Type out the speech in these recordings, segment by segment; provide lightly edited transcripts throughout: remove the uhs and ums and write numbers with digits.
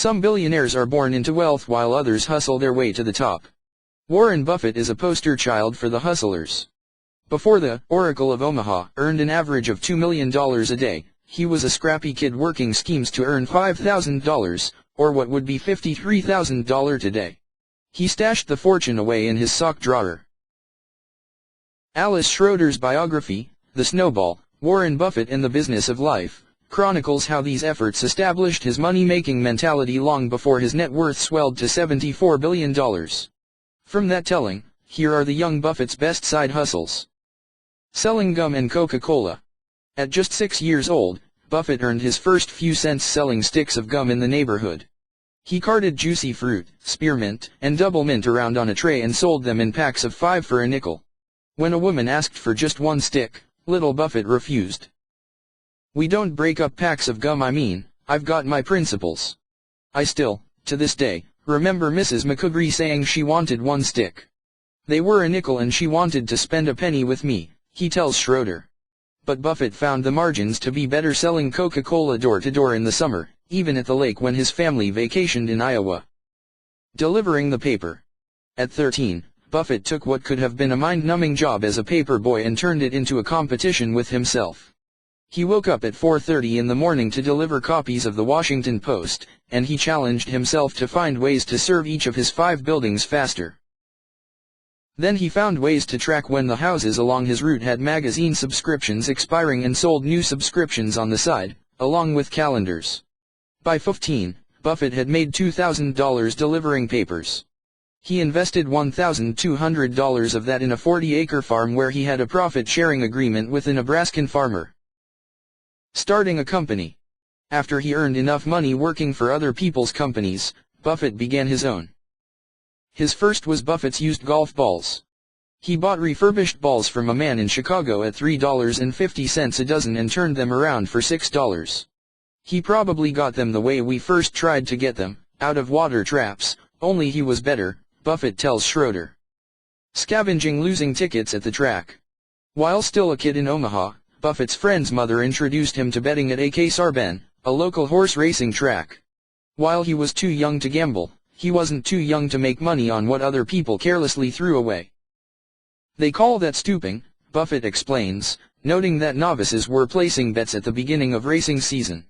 Some billionaires are born into wealth while others hustle their way to the top. Warren Buffett is a poster child for the hustlers. Before the Oracle of Omaha earned an average of $2 million a day, he was a scrappy kid working schemes to earn $5,000, or what would be $53,000 today. He stashed the fortune away in his sock drawer. Alice Schroeder's biography, The Snowball, Warren Buffett and the Business of Life, chronicles how these efforts established his money-making mentality long before his net worth swelled to $74 billion. From that telling, here are the young Buffett's best side hustles. Selling gum and Coca-Cola. At just 6 years old, Buffett earned his first few cents selling sticks of gum in the neighborhood. He carted juicy fruit, spearmint, and double mint around on a tray and sold them in packs of 5 for a nickel. When a woman asked for just one stick, little Buffett refused. "We don't break up packs of gum, I've got my principles." I still, to this day, remember Mrs. McCougrey saying she wanted one stick. They were a nickel and she wanted to spend a penny with me, he tells Schroeder. But Buffett found the margins to be better selling Coca-Cola door to door in the summer, even at the lake when his family vacationed in Iowa. Delivering the paper. At 13, Buffett took what could have been a mind-numbing job as a paper boy and turned it into a competition with himself. He woke up at 4:30 in the morning to deliver copies of the Washington Post, and he challenged himself to find ways to serve each of his 5 buildings faster. Then he found ways to track when the houses along his route had magazine subscriptions expiring and sold new subscriptions on the side, along with calendars. By 15, Buffett had made $2,000 delivering papers. He invested $1,200 of that in a 40-acre farm where he had a profit-sharing agreement with a Nebraskan farmer. Starting a company. After he earned enough money working for other people's companies, Buffett began his own. His first was Buffett's used golf balls. He bought refurbished balls from a man in Chicago at $3.50 a dozen and turned them around for $6. He probably got them the way we first tried to get them, out of water traps, only he was better, Buffett tells Schroeder. Scavenging, losing tickets at the track. While still a kid in Omaha, Buffett's friend's mother introduced him to betting at AK Sarben, a local horse racing track. While he was too young to gamble, he wasn't too young to make money on what other people carelessly threw away. "They call that stooping," Buffett explains, noting that novices were placing bets at the beginning of racing season.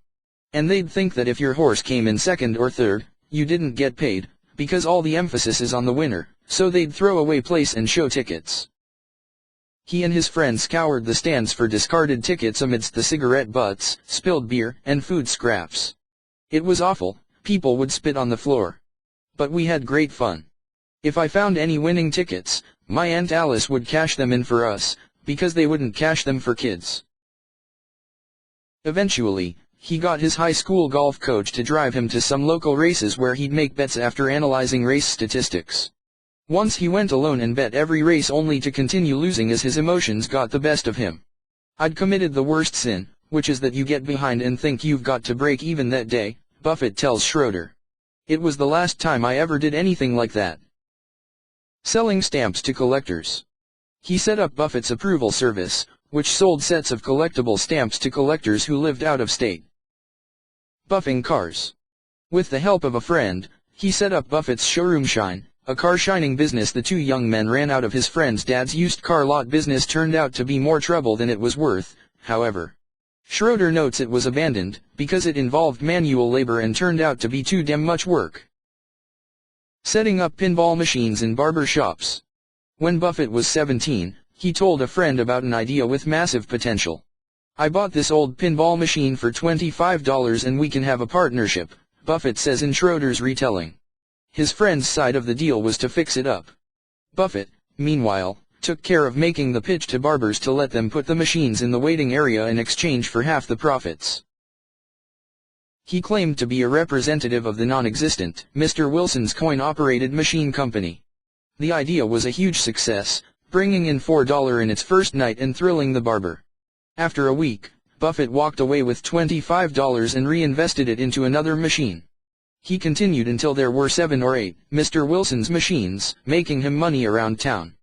And they'd think that if your horse came in second or third, you didn't get paid, because all the emphasis is on the winner, so they'd throw away place and show tickets. He and his friends scoured the stands for discarded tickets amidst the cigarette butts, spilled beer, and food scraps. It was awful, people would spit on the floor. But we had great fun. If I found any winning tickets, my Aunt Alice would cash them in for us, because they wouldn't cash them for kids. Eventually, he got his high school golf coach to drive him to some local races where he'd make bets after analyzing race statistics. Once he went alone and bet every race only to continue losing as his emotions got the best of him. "I'd committed the worst sin, which is that you get behind and think you've got to break even that day," Buffett tells Schroeder. "It was the last time I ever did anything like that." Selling stamps to collectors. He set up Buffett's approval service, which sold sets of collectible stamps to collectors who lived out of state. Buffing cars. With the help of a friend, he set up Buffett's Showroom Shine, a car shining business. The 2 young men ran out of his friend's dad's used car lot business. Turned out to be more trouble than it was worth, however. Schroeder notes it was abandoned, because it involved manual labor and turned out to be too damn much work. Setting up pinball machines in barber shops. When Buffett was 17, he told a friend about an idea with massive potential. "I bought this old pinball machine for $25 and we can have a partnership," Buffett says in Schroeder's retelling. His friend's side of the deal was to fix it up. Buffett, meanwhile, took care of making the pitch to barbers to let them put the machines in the waiting area in exchange for half the profits. He claimed to be a representative of the non-existent Mr. Wilson's coin-operated machine company. The idea was a huge success, bringing in $4 in its first night and thrilling the barber. After a week, Buffett walked away with $25 and reinvested it into another machine. He continued until there were 7 or 8 Mr. Wilson's machines, making him money around town.